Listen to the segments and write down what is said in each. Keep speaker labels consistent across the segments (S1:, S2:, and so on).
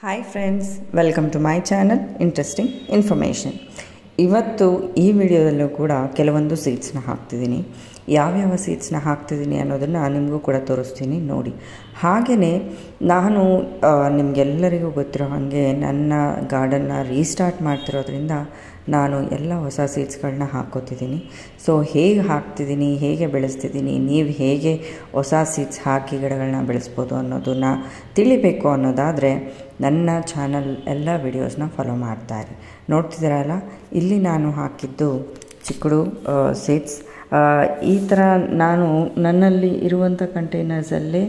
S1: Hi friends, welcome to my channel interesting information. ಇವತ್ತು ಈ ವಿಡಿಯೋದಲ್ಲೂ ಕೂಡ ಕೆಲವೊಂದು ಸೀಡ್ಸ್ನ ಹಾಕ್ತಿದ್ದೀನಿ. ಯಾವ್ಯಾವ ಸೀಡ್ಸ್ನ ಹಾಕ್ತಿದ್ದೀನಿ ಅನ್ನೋದನ್ನು ನಿಮಗೂ ಕೂಡ ತೋರಿಸ್ತೀನಿ ನೋಡಿ. ಹಾಗೆಯೇ ನಾನು ನಿಮಗೆಲ್ಲರಿಗೂ ಗೊತ್ತಿರೋ ಹಾಗೆ ನನ್ನ ಗಾರ್ಡನ್ನ ರೀಸ್ಟಾರ್ಟ್ ಮಾಡ್ತಿರೋದ್ರಿಂದ ನಾನು ಎಲ್ಲ ಹೊಸ ಸೀಡ್ಸ್ಗಳನ್ನ ಹಾಕ್ಕೋತಿದ್ದೀನಿ. ಸೊ ಹೇಗೆ ಹಾಕ್ತಿದ್ದೀನಿ, ಹೇಗೆ ಬೆಳೆಸ್ತಿದ್ದೀನಿ, ನೀವು ಹೇಗೆ ಹೊಸ ಸೀಡ್ಸ್ ಹಾಕಿ ಗಿಡಗಳನ್ನ ಬೆಳೆಸ್ಬೋದು ಅನ್ನೋದನ್ನು ತಿಳಿಬೇಕು ಅನ್ನೋದಾದರೆ ನನ್ನ ಚಾನಲ್ ಎಲ್ಲ ವಿಡಿಯೋಸ್ನ ಫಾಲೋ ಮಾಡ್ತಾಯಿರಿ. ನೋಡ್ತಿದ್ದೀರಲ್ಲ, ಇಲ್ಲಿ ನಾನು ಹಾಕಿದ್ದು ಚಿಕ್ಕಡು ಸೀಡ್ಸ್. ಈ ಥರ ನಾನು ನನ್ನಲ್ಲಿ ಇರುವಂಥ ಕಂಟೈನರ್ಸಲ್ಲೇ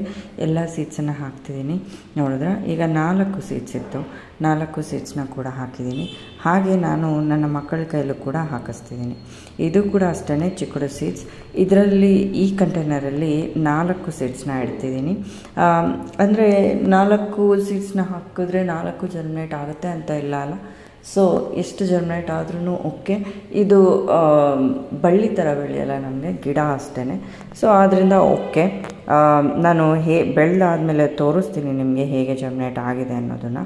S1: ಎಲ್ಲ ಸೀಡ್ಸನ್ನು ಹಾಕ್ತಿದ್ದೀನಿ. ನೋಡಿದ್ರೆ ಈಗ 4 ಸೀಡ್ಸ್ ಇತ್ತು, 4 ಸೀಡ್ಸ್ನ ಕೂಡ ಹಾಕಿದ್ದೀನಿ. ಹಾಗೆ ನಾನು ನನ್ನ ಮಕ್ಕಳ ಕೈಲೂ ಕೂಡ ಹಾಕಿಸ್ತಿದ್ದೀನಿ. ಇದು ಕೂಡ ಅಷ್ಟೇ ಚಿಕ್ಕಡು ಸೀಡ್ಸ್. ಇದರಲ್ಲಿ ಈ ಕಂಟೈನರಲ್ಲಿ 4 ಸೀಡ್ಸ್ನ ಇಡ್ತಿದ್ದೀನಿ. ಅಂದರೆ 4 ಸೀಡ್ಸ್ನ ಹಾಕಿದ್ರೆ 4 ಜರ್ಮಿನೇಟ್ ಆಗುತ್ತೆ ಅಂತ ಇಲ್ಲ ಅಲ್ಲ. ಸೊ ಎಷ್ಟು ಜರ್ಮಿನೇಟ್ ಆದ್ರೂ ಓಕೆ. ಇದು ಬಳ್ಳಿ ಥರ ಬೆಳೆಯಲ್ಲ, ನಮಗೆ ಗಿಡ ಅಷ್ಟೇ. ಸೊ ಆದ್ದರಿಂದ ಓಕೆ. ನಾನು ಬೆಳೆದಾದ್ಮೇಲೆ ತೋರಿಸ್ತೀನಿ ನಿಮಗೆ ಹೇಗೆ ಜರ್ಮಿನೇಟ್ ಆಗಿದೆ ಅನ್ನೋದನ್ನು.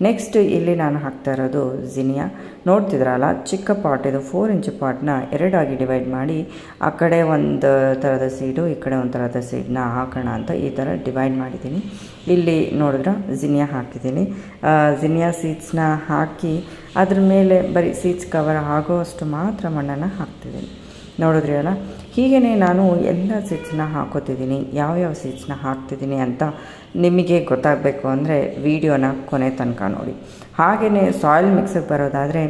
S1: ನೆಕ್ಸ್ಟ್ ಇಲ್ಲಿ ನಾನು ಹಾಕ್ತಾ ಇರೋದು ಜಿನಿಯಾ. ನೋಡ್ತಿದ್ರಲ್ಲ, ಚಿಕ್ಕ ಪಾಟ್ ಇದು, 4 ಇಂಚ್ ಪಾಟ್ನ 2 ಡಿವೈಡ್ ಮಾಡಿ ಆ ಕಡೆ ಒಂದು ಥರದ ಸೀಡು, ಈ ಕಡೆ ಒಂದು ಥರದ ಸೀಡನ್ನ ಹಾಕೋಣ ಅಂತ ಈ ಥರ ಡಿವೈಡ್ ಮಾಡಿದ್ದೀನಿ. ಇಲ್ಲಿ ನೋಡಿದ್ರೆ ಜಿನಿಯಾ ಹಾಕಿದ್ದೀನಿ. ಜಿನಿಯಾ ಸೀಡ್ಸ್ನ ಹಾಕಿ ಅದ್ರ ಮೇಲೆ ಬರೀ ಸೀಡ್ಸ್ ಕವರ್ ಆಗೋಷ್ಟು ಮಾತ್ರ ಮಣ್ಣನ್ನು ಹಾಕ್ತಿದ್ದೀನಿ. ನೋಡಿದ್ರಿ ಅಲ್ಲ, ಹೀಗೇ ನಾನು ಎಲ್ಲ ಸೀಡ್ಸ್ನ ಹಾಕೋತಿದ್ದೀನಿ. ಯಾವ್ಯಾವ ಸೀಡ್ಸ್ನ ಹಾಕ್ತಿದ್ದೀನಿ ಅಂತ ನಿಮಗೆ ಗೊತ್ತಾಗಬೇಕು ಅಂದರೆ ವಿಡಿಯೋನ ಕೊನೆ ತನಕ ನೋಡಿ. ಹಾಗೆಯೇ ಸಾಯಿಲ್ ಮಿಕ್ಸಿಗೆ ಬರೋದಾದರೆ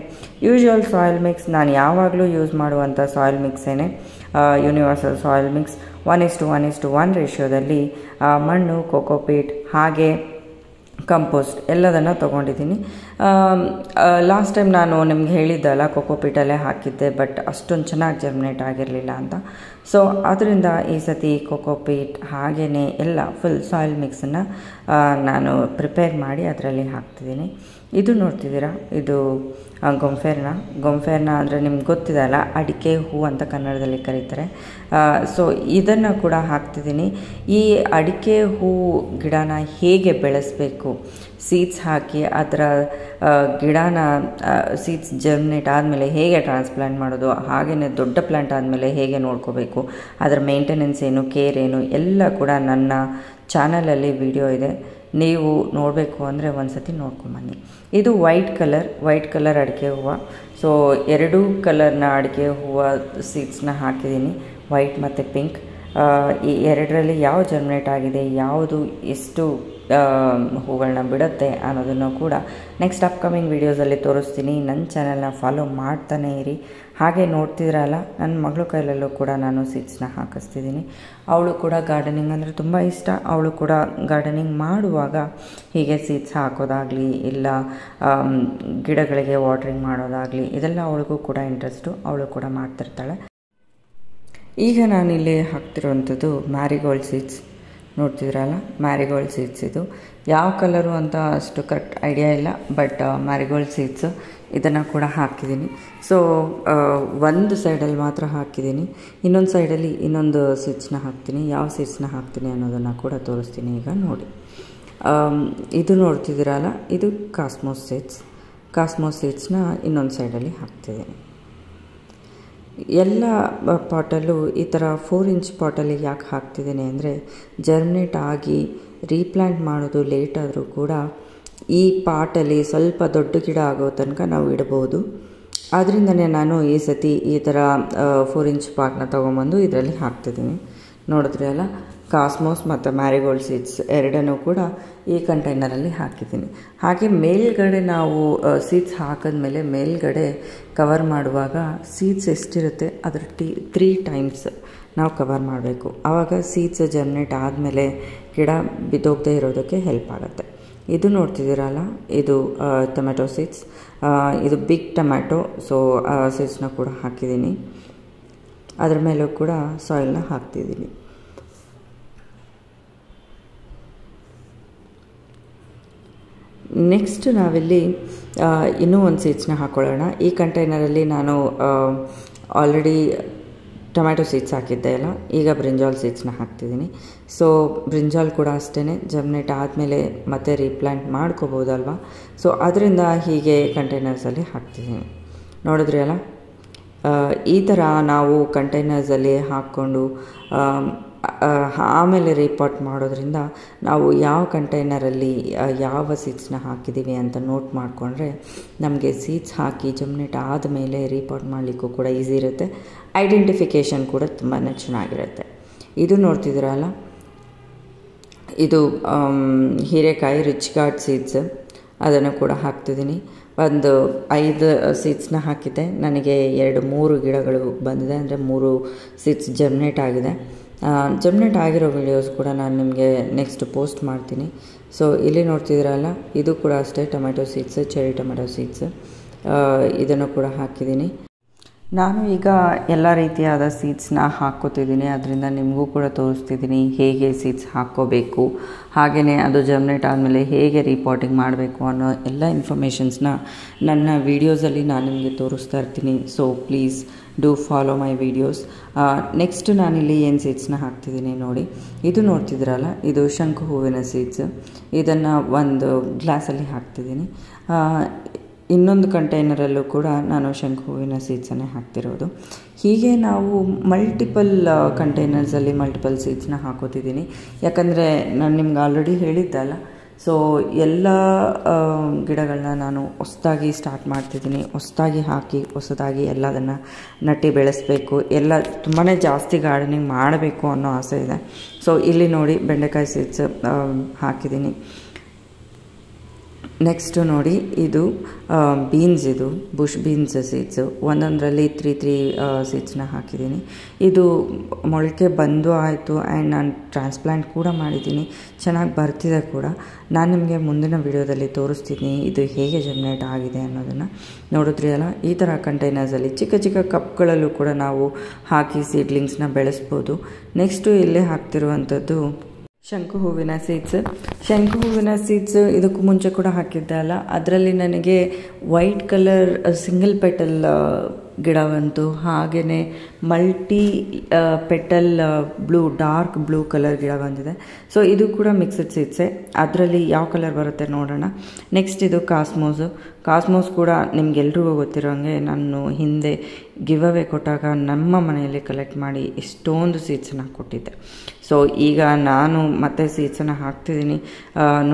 S1: ಯೂಶ್ವಲ್ ಸಾಯಿಲ್ ಮಿಕ್ಸ್ ನಾನು ಯಾವಾಗಲೂ ಯೂಸ್ ಮಾಡುವಂಥ ಸಾಯಿಲ್ ಮಿಕ್ಸೇನೆ, ಯೂನಿವರ್ಸಲ್ ಸಾಯಿಲ್ ಮಿಕ್ಸ್. 1:1:1 ರೇಷಿಯೋದಲ್ಲಿ ಮಣ್ಣು, ಕೋಕೋಪೀಟ್ ಹಾಗೆ ಕಂಪೋಸ್ಟ್ ಎಲ್ಲದನ್ನು ತೊಗೊಂಡಿದ್ದೀನಿ. ಲಾಸ್ಟ್ ಟೈಮ್ ನಾನು ನಿಮ್ಗೆ ಹೇಳಿದ್ದಲ್ಲ, ಕೋಕೋಪೀಟಲ್ಲೇ ಹಾಕಿದ್ದೆ, ಬಟ್ ಅಷ್ಟೊಂದು ಚೆನ್ನಾಗಿ ಜರ್ಮಿನೇಟ್ ಆಗಿರಲಿಲ್ಲ ಅಂತ. ಸೊ ಅದರಿಂದ ಈ ಸತಿ ಕೋಕೋಪೀಟ್ ಹಾಗೆಯೇ ಎಲ್ಲ ಫುಲ್ ಸಾಯಿಲ್ ಮಿಕ್ಸನ್ನು ನಾನು ಮಾಡಿ ಅದರಲ್ಲಿ ಹಾಕ್ತಿದ್ದೀನಿ. ಇದು ನೋಡ್ತಿದ್ದೀರಾ, ಇದು ಗೊಂಫೆರ್ನ ಅಂದರೆ ನಿಮ್ಗೆ ಗೊತ್ತಿದೆಯಲ್ಲ, ಅಡಿಕೆ ಹೂ ಅಂತ ಕನ್ನಡದಲ್ಲಿ ಕರೀತಾರೆ. ಸೊ ಇದನ್ನು ಕೂಡ ಹಾಕ್ತಿದ್ದೀನಿ. ಈ ಅಡಿಕೆ ಹೂ ಗಿಡನ ಹೇಗೆ ಬೆಳೆಸಬೇಕು, ಸೀಡ್ಸ್ ಹಾಕಿ ಅದರ ಗಿಡನ ಸೀಡ್ಸ್ ಜರ್ಮಿನೇಟ್ ಆದಮೇಲೆ ಹೇಗೆ ಟ್ರಾನ್ಸ್ಪ್ಲಾಂಟ್ ಮಾಡೋದು, ಹಾಗೆಯೇ ದೊಡ್ಡ ಪ್ಲ್ಯಾಂಟ್ ಆದಮೇಲೆ ಹೇಗೆ ನೋಡ್ಕೋಬೇಕು, ಅದರ ಮೇಂಟೆನೆನ್ಸ್ ಏನು, ಕೇರ್ ಏನು ಎಲ್ಲ ಕೂಡ ನನ್ನ ಚಾನಲಲ್ಲಿ ವಿಡಿಯೋ ಇದೆ. ನೀವು ನೋಡಬೇಕು ಅಂದರೆ ಒಂದು ಸತಿ ನೋಡ್ಕೊಂಬನ್ನಿ. ಇದು ವೈಟ್ ಕಲರ್ ಅಡಿಕೆ ಹೂವು. ಸೊ 2 ಕಲರ್ನ ಅಡಿಕೆ ಹೂವು ಸೀಡ್ಸ್ನ ಹಾಕಿದ್ದೀನಿ, ವೈಟ್ ಮತ್ತು ಪಿಂಕ್. ಈ 2ರಲ್ಲಿ ಯಾವ ಜರ್ಮಿನೇಟ್ ಆಗಿದೆ, ಯಾವುದು ಎಷ್ಟು ಹೂಗಳನ್ನ ಬಿಡುತ್ತೆ ಅನ್ನೋದನ್ನು ಕೂಡ ನೆಕ್ಸ್ಟ್ ಅಪ್ಕಮಿಂಗ್ ವೀಡಿಯೋಸಲ್ಲಿ ತೋರಿಸ್ತೀನಿ. ನನ್ನ ಚಾನಲ್ನ ಫಾಲೋ ಮಾಡ್ತಾನೇ ಇರಿ. ಹಾಗೆ ನೋಡ್ತಿದ್ರಲ್ಲ, ನನ್ನ ಮಗಳ ಕೈಲಲ್ಲೂ ಕೂಡ ನಾನು ಸೀಡ್ಸ್ನ ಹಾಕಿಸ್ತಿದ್ದೀನಿ. ಅವಳು ಕೂಡ ಗಾರ್ಡನಿಂಗ್ ಅಂದರೆ ತುಂಬ ಇಷ್ಟ. ಅವಳು ಕೂಡ ಗಾರ್ಡನಿಂಗ್ ಮಾಡುವಾಗ ಹೀಗೆ ಸೀಡ್ಸ್ ಹಾಕೋದಾಗಲಿ, ಇಲ್ಲ ಗಿಡಗಳಿಗೆ ವಾಟ್ರಿಂಗ್ ಮಾಡೋದಾಗಲಿ, ಇದೆಲ್ಲ ಅವಳಿಗೂ ಕೂಡ ಇಂಟ್ರೆಸ್ಟು. ಅವಳು ಕೂಡ ಮಾಡ್ತಿರ್ತಾಳೆ. ಈಗ ನಾನಿಲ್ಲಿ ಹಾಕ್ತಿರೋವಂಥದ್ದು ಮ್ಯಾರಿಗೋಲ್ಡ್ ಸೀಡ್ಸ್. ನೋಡ್ತಿದ್ರಲ್ಲ, ಮ್ಯಾರಿಗೋಲ್ಡ್ ಸೀಡ್ಸ್. ಇದು ಯಾವ ಕಲರು ಅಂತ ಅಷ್ಟು ಕರೆಕ್ಟ್ ಐಡಿಯಾ ಇಲ್ಲ, ಬಟ್ ಮ್ಯಾರಿಗೋಲ್ಡ್ ಸೀಡ್ಸು ಇದನ್ನು ಕೂಡ ಹಾಕಿದ್ದೀನಿ. ಸೊ ಒಂದು ಸೈಡಲ್ಲಿ ಮಾತ್ರ ಹಾಕಿದ್ದೀನಿ, ಇನ್ನೊಂದು ಸೈಡಲ್ಲಿ ಇನ್ನೊಂದು ಸೀಡ್ಸ್ನ ಹಾಕ್ತೀನಿ. ಯಾವ ಸೀಡ್ಸ್ನ ಹಾಕ್ತೀನಿ ಅನ್ನೋದನ್ನು ಕೂಡ ತೋರಿಸ್ತೀನಿ ಈಗ ನೋಡಿ. ಇದು ನೋಡ್ತಿದ್ದೀರಲ್ಲ, ಇದು ಕಾಸ್ಮೋಸ್ ಸೀಡ್ಸ್ನ ಇನ್ನೊಂದು ಸೈಡಲ್ಲಿ ಹಾಕ್ತಿದ್ದೀನಿ. ಎಲ್ಲ ಪಾಟಲ್ಲೂ ಈ ಥರ 4 ಇಂಚ್ ಪಾಟಲ್ಲಿ ಯಾಕೆ ಹಾಕ್ತಿದ್ದೀನಿ ಅಂದರೆ, ಜರ್ಮಿನೇಟ್ ಆಗಿ ರೀಪ್ಲ್ಯಾಂಟ್ ಮಾಡೋದು ಲೇಟ್ ಆದರೂ ಕೂಡ ಈ ಪಾಟಲ್ಲಿ ಸ್ವಲ್ಪ ದೊಡ್ಡ ಗಿಡ ಆಗೋ ತನಕ ನಾವು ಇಡ್ಬೋದು. ಆದ್ದರಿಂದನೇ ನಾನು ಈ ಸತಿ ಈ ಥರ 4 ಇಂಚ್ ಪಾಟ್ನ ತೊಗೊಂಬಂದು ಇದರಲ್ಲಿ ಹಾಕ್ತಿದ್ದೀನಿ. ನೋಡಿದ್ರಿ ಅಲ್ಲ, ಕಾಸ್ಮೋಸ್ ಮತ್ತು ಮ್ಯಾರಿಗೋಲ್ಡ್ ಸೀಡ್ಸ್ 2 ಕೂಡ ಈ ಕಂಟೈನರಲ್ಲಿ ಹಾಕಿದ್ದೀನಿ. ಹಾಗೆ ಮೇಲ್ಗಡೆ ನಾವು ಸೀಡ್ಸ್ ಹಾಕಿದ್ಮೇಲೆ ಮೇಲ್ಗಡೆ ಕವರ್ ಮಾಡುವಾಗ ಸೀಡ್ಸ್ ಎಷ್ಟಿರುತ್ತೆ ಅದರ 3 ಟೈಮ್ಸ್ ನಾವು ಕವರ್ ಮಾಡಬೇಕು. ಆವಾಗ ಸೀಡ್ಸ್ ಜರ್ಮಿನೇಟ್ ಆದಮೇಲೆ ಗಿಡ ಬಿದ್ದೋಗದೆ ಇರೋದಕ್ಕೆ ಹೆಲ್ಪ್ ಆಗುತ್ತೆ. ಇದು ನೋಡ್ತಿದ್ದೀರಲ್ಲ, ಇದು ಟೊಮೆಟೊ ಸೀಡ್ಸ್. ಇದು ಬಿಗ್ ಟೊಮ್ಯಾಟೊ. ಸೊ ಸೀಡ್ಸ್ನ ಕೂಡ ಹಾಕಿದ್ದೀನಿ. ಅದರ ಮೇಲೂ ಕೂಡ ಸಾಯಿಲ್ನ ಹಾಕ್ತಿದ್ದೀನಿ. ನೆಕ್ಸ್ಟ್ ನಾವಿಲ್ಲಿ ಇನ್ನೂ ಒಂದು ಸೀಡ್ಸ್ನ ಹಾಕ್ಕೊಳ್ಳೋಣ. ಈ ಕಂಟೈನರಲ್ಲಿ ನಾನು ಆಲ್ರೆಡಿ ಟೊಮ್ಯಾಟೊ ಸೀಡ್ಸ್ ಹಾಕಿದ್ದೆ ಅಲ್ಲ, ಈಗ ಬ್ರಿಂಜಾಲ್ ಸೀಡ್ಸ್ನ ಹಾಕ್ತಿದ್ದೀನಿ. ಸೊ ಬ್ರಿಂಜಾಲ್ ಕೂಡ ಅಷ್ಟೇ ಜರ್ಮಿನೇಟ್ ಆದಮೇಲೆ ಮತ್ತೆ ರೀಪ್ಲಾಂಟ್ ಮಾಡ್ಕೋಬೋದಲ್ವ. ಸೊ ಅದರಿಂದ ಹೀಗೆ ಕಂಟೈನರ್ಸಲ್ಲಿ ಹಾಕ್ತಿದ್ದೀನಿ. ನೋಡಿದ್ರಿ ಅಲ್ಲ, ಈ ಥರ ನಾವು ಕಂಟೈನರ್ಸಲ್ಲಿ ಹಾಕ್ಕೊಂಡು ಆಮೇಲೆ ರೀಪಾಟ್ ಮಾಡೋದ್ರಿಂದ ನಾವು ಯಾವ ಕಂಟೈನರಲ್ಲಿ ಯಾವ ಸೀಡ್ಸ್ನ ಹಾಕಿದ್ದೀವಿ ಅಂತ ನೋಟ್ ಮಾಡಿಕೊಂಡ್ರೆ ನಮಗೆ ಸೀಡ್ಸ್ ಹಾಕಿ ಜರ್ಮಿನೇಟ್ ಆದಮೇಲೆ ರೀಪಾಟ್ ಮಾಡಲಿಕ್ಕೂ ಕೂಡ ಈಸಿ ಇರುತ್ತೆ. ಐಡೆಂಟಿಫಿಕೇಷನ್ ಕೂಡ ತುಂಬಾ ಚೆನ್ನಾಗಿರುತ್ತೆ. ಇದು ನೋಡ್ತಿದ್ದೀರಲ್ಲ, ಇದು ಹೀರೆಕಾಯಿ ರಿಚ್ ಗಾರ್ಡ್ ಸೀಡ್ಸ್, ಅದನ್ನು ಕೂಡ ಹಾಕ್ತಿದ್ದೀನಿ. ಒಂದು 5 ಸೀಡ್ಸ್ನ ಹಾಕಿದ್ದೆ, ನನಗೆ 2-3 ಗಿಡಗಳು ಬಂದಿದೆ, ಅಂದರೆ 3 ಸೀಡ್ಸ್ ಜರ್ಮಿನೇಟ್ ಆಗಿದೆ. ಜರ್ಮಿನೇಟ್ ಆಗಿರೋ ವಿಡಿಯೋಸ್ ಕೂಡ ನಾನು ನಿಮಗೆ ನೆಕ್ಸ್ಟ್ ಪೋಸ್ಟ್ ಮಾಡ್ತೀನಿ. ಸೊ ಇಲ್ಲಿ ನೋಡ್ತಿದ್ದೀರಲ್ಲ, ಇದು ಕೂಡ ಅಷ್ಟೇ tomato seeds, cherry tomato seeds, ಇದನ್ನು ಕೂಡ ಹಾಕಿದ್ದೀನಿ. ನಾನು ಈಗ ಎಲ್ಲ ರೀತಿಯಾದ ಸೀಡ್ಸ್ನ ಹಾಕ್ಕೋತಿದ್ದೀನಿ, ಅದರಿಂದ ನಿಮಗೂ ಕೂಡ ತೋರಿಸ್ತಿದ್ದೀನಿ ಹೇಗೆ ಸೀಡ್ಸ್ ಹಾಕ್ಕೋಬೇಕು, ಹಾಗೆಯೇ ಅದು ಜರ್ಮಿನೇಟ್ ಆದಮೇಲೆ ಹೇಗೆ ರೀಪಾಟಿಂಗ್ ಮಾಡಬೇಕು ಅನ್ನೋ ಎಲ್ಲ ಇನ್ಫಾರ್ಮೇಷನ್ಸ್ನ ನನ್ನ ವೀಡಿಯೋಸಲ್ಲಿ ನಾನು ನಿಮಗೆ ತೋರಿಸ್ತಾ ಇರ್ತೀನಿ. So please do follow my videos. Next ನಾನಿಲ್ಲಿ ಏನು ಸೀಡ್ಸ್ನ ಹಾಕ್ತಿದ್ದೀನಿ ನೋಡಿ. ಇದು ನೋಡ್ತಿದ್ದೀರಲ್ಲ, ಇದು ಶಂಕು ಹೂವಿನ ಸೀಡ್ಸ್. ಇದನ್ನು ಒಂದು ಗ್ಲಾಸಲ್ಲಿ ಹಾಕ್ತಿದ್ದೀನಿ. ಇನ್ನೊಂದು ಕಂಟೈನರಲ್ಲೂ ಕೂಡ ನಾನು ಶಂಕು ಹೂವಿನ ಸೀಡ್ಸನ್ನೇ ಹಾಕ್ತಿರೋದು. ಹೀಗೆ ನಾವು ಮಲ್ಟಿಪಲ್ ಕಂಟೈನರ್ಸಲ್ಲಿ ಮಲ್ಟಿಪಲ್ ಸೀಡ್ಸ್ನ ಹಾಕೋತಿದ್ದೀನಿ. ಯಾಕಂದರೆ ನಾನು ನಿಮ್ಗೆ ಆಲ್ರೆಡಿ ಹೇಳಿದ್ದಲ್ಲ, ಸೊ ಎಲ್ಲ ಗಿಡಗಳನ್ನ ನಾನು ಹೊಸದಾಗಿ ಸ್ಟಾರ್ಟ್ ಮಾಡ್ತಿದ್ದೀನಿ. ಹೊಸದಾಗಿ ಹಾಕಿ ಹೊಸದಾಗಿ ಎಲ್ಲದನ್ನು ನಟ್ಟಿ ಬೆಳೆಸಬೇಕು, ಎಲ್ಲ ತುಂಬಾ ಜಾಸ್ತಿ ಗಾರ್ಡನಿಂಗ್ ಮಾಡಬೇಕು ಅನ್ನೋ ಆಸೆ ಇದೆ. ಸೊ ಇಲ್ಲಿ ನೋಡಿ ಬೆಂಡೆಕಾಯಿ ಸೀಡ್ಸ್ ಹಾಕಿದ್ದೀನಿ. ನೆಕ್ಸ್ಟು ನೋಡಿ, ಇದು ಬೀನ್ಸ್, ಇದು ಬುಷ್ ಬೀನ್ಸ್ ಸೀಡ್ಸು. ಒಂದೊಂದರಲ್ಲಿ 3 ಸೀಡ್ಸ್ನ ಹಾಕಿದ್ದೀನಿ. ಇದು ಮೊಳಕೆ ಬಂದು ಆಯಿತು, ಆ್ಯಂಡ್ ನಾನು ಟ್ರಾನ್ಸ್ಪ್ಲಾಂಟ್ ಕೂಡ ಮಾಡಿದ್ದೀನಿ, ಚೆನ್ನಾಗಿ ಬರ್ತಿದೆ ಕೂಡ. ನಾನು ನಿಮಗೆ ಮುಂದಿನ ವಿಡಿಯೋದಲ್ಲಿ ತೋರಿಸ್ತೀನಿ ಇದು ಹೇಗೆ ಜರ್ಮಿನೇಟ್ ಆಗಿದೆ ಅನ್ನೋದನ್ನು. ನೋಡಿದ್ರಿ ಅಲ್ಲ, ಈ ಥರ ಕಂಟೈನರ್ಸಲ್ಲಿ ಚಿಕ್ಕ ಚಿಕ್ಕ ಕಪ್ಗಳಲ್ಲೂ ಕೂಡ ನಾವು ಹಾಕಿ ಸೀಡ್ಲಿಂಗ್ಸ್ನ ಬೆಳೆಸ್ಬೋದು. ನೆಕ್ಸ್ಟು ಇಲ್ಲೇ ಹಾಕ್ತಿರುವಂಥದ್ದು ಶಂಕು ಹೂವಿನ ಸೀಡ್ಸ್. ಶಂಕು ಹೂವಿನ ಸೀಡ್ಸ್ ಇದಕ್ಕೂ ಮುಂಚೆ ಕೂಡ ಹಾಕಿದ್ದೆ ಅಲ್ಲ, ಅದರಲ್ಲಿ ನನಗೆ ವೈಟ್ ಕಲರ್ ಸಿಂಗಲ್ ಪೆಟಲ್ ಗಿಡ ಬಂತು, ಹಾಗೆಯೇ multi petal dark blue colour ಗಿಡ ಬಂದಿದೆ. ಸೊ ಇದು ಕೂಡ ಮಿಕ್ಸ್ಡ್ ಸೀಡ್ಸೇ, ಅದರಲ್ಲಿ ಯಾವ ಕಲರ್ ಬರುತ್ತೆ ನೋಡೋಣ. ನೆಕ್ಸ್ಟ್ ಇದು ಕಾಸ್ಮೋಸ್ ಕೂಡ ನಿಮ್ಗೆಲ್ರಿಗೂ ಗೊತ್ತಿರೋಂಗೆ ನಾನು ಹಿಂದೆ ಗಿವ್ ಅವೇ ಕೊಟ್ಟಾಗ ನಮ್ಮ ಮನೆಯಲ್ಲಿ ಕಲೆಕ್ಟ್ ಮಾಡಿ ಎಷ್ಟೊಂದು ಸೀಡ್ಸನ್ನ ಕೊಟ್ಟಿದ್ದೆ. ಸೊ ಈಗ ನಾನು ಮತ್ತೆ ಸೀಡ್ಸನ್ನು ಹಾಕ್ತಿದ್ದೀನಿ,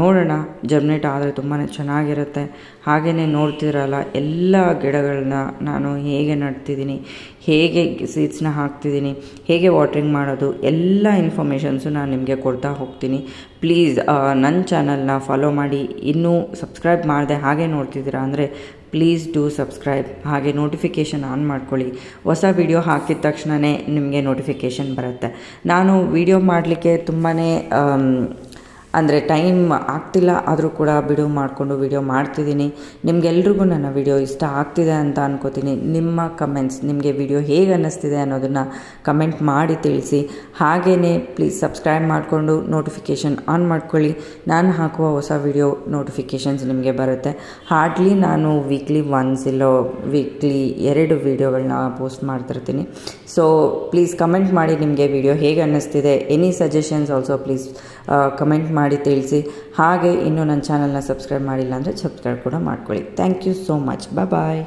S1: ನೋಡೋಣ ಜರ್ಮಿನೇಟ್ ಆದರೆ ತುಂಬಾ ಚೆನ್ನಾಗಿರುತ್ತೆ. ಹಾಗೆಯೇ ನೋಡ್ತಿರಲ್ಲ, ಎಲ್ಲ ಗಿಡಗಳನ್ನ ನಾನು ಹೇಗೆ ನಡ್ತಿದ್ದೀನಿ, ಹೇಗೆ ಸೀಡ್ಸ್ನ ಹಾಕ್ತಿದ್ದೀನಿ, ಹೇಗೆ ವಾಟ್ರಿಂಗ್ ಮಾಡೋದು, ಎಲ್ಲ ಇನ್ಫಾರ್ಮೇಷನ್ಸು ನಾನು ನಿಮಗೆ ಕೊಡ್ತಾ ಹೋಗ್ತೀನಿ. ಪ್ಲೀಸ್ ನನ್ನ ಚಾನಲ್ನ ಫಾಲೋ ಮಾಡಿ. ಇನ್ನೂ ಸಬ್ಸ್ಕ್ರೈಬ್ ಮಾಡಿದೆ ಹಾಗೆ ನೋಡ್ತಿದ್ದೀರಾ ಅಂದರೆ ಪ್ಲೀಸ್ ಡೂ ಸಬ್ಸ್ಕ್ರೈಬ್. ಹಾಗೆ ನೋಟಿಫಿಕೇಷನ್ ಆನ್ ಮಾಡ್ಕೊಳ್ಳಿ. ಹೊಸ ವಿಡಿಯೋ ಹಾಕಿದ ತಕ್ಷಣವೇ ನಿಮಗೆ ನೋಟಿಫಿಕೇಷನ್ ಬರುತ್ತೆ. ನಾನು ವಿಡಿಯೋ ಮಾಡಲಿಕ್ಕೆ ತುಂಬಾ ಅಂದರೆ ಟೈಮ್ ಆಗ್ತಿಲ್ಲ, ಆದರೂ ಕೂಡ ಬಿಡುವು ಮಾಡಿಕೊಂಡು ವಿಡಿಯೋ ಮಾಡ್ತಿದ್ದೀನಿ. ನಿಮಗೆಲ್ರಿಗೂ ನನ್ನ ವಿಡಿಯೋ ಇಷ್ಟ ಆಗ್ತಿದೆ ಅಂತ ಅನ್ಕೋತೀನಿ. ನಿಮ್ಮ ಕಮೆಂಟ್ಸ್, ನಿಮಗೆ ವಿಡಿಯೋ ಹೇಗೆ ಅನ್ನಿಸ್ತಿದೆ ಅನ್ನೋದನ್ನು ಕಮೆಂಟ್ ಮಾಡಿ ತಿಳಿಸಿ. ಹಾಗೆಯೇ ಪ್ಲೀಸ್ ಸಬ್ಸ್ಕ್ರೈಬ್ ಮಾಡಿಕೊಂಡು ನೋಟಿಫಿಕೇಷನ್ ಆನ್ ಮಾಡ್ಕೊಳ್ಳಿ. ನಾನು ಹಾಕುವ ಹೊಸ ವಿಡಿಯೋ ನೋಟಿಫಿಕೇಷನ್ಸ್ ನಿಮಗೆ ಬರುತ್ತೆ. ಹಾರ್ಡ್ಲಿ ನಾನು ವೀಕ್ಲಿ ಒನ್ಸ್ ಇಲ್ಲೋ ವೀಕ್ಲಿ 2 ವಿಡಿಯೋಗಳನ್ನ ಪೋಸ್ಟ್ ಮಾಡ್ತಿರ್ತೀನಿ. ಸೊ ಪ್ಲೀಸ್ ಕಮೆಂಟ್ ಮಾಡಿ ನಿಮಗೆ ವಿಡಿಯೋ ಹೇಗೆ ಅನ್ನಿಸ್ತಿದೆ. Any suggestions also please comment ಮಾಡಿ ತಿಳಿಸಿ. ಹಾಗೆ ಇನ್ನೂ ನನ್ನ ಚಾನಲ್ನ ಸಬ್ಸ್ಕ್ರೈಬ್ ಮಾಡಿಲ್ಲ ಅಂದರೆ ಸಬ್ಸ್ಕ್ರೈಬ್ ಕೂಡ ಮಾಡ್ಕೊಳ್ಳಿ. Thank you so much. Bye.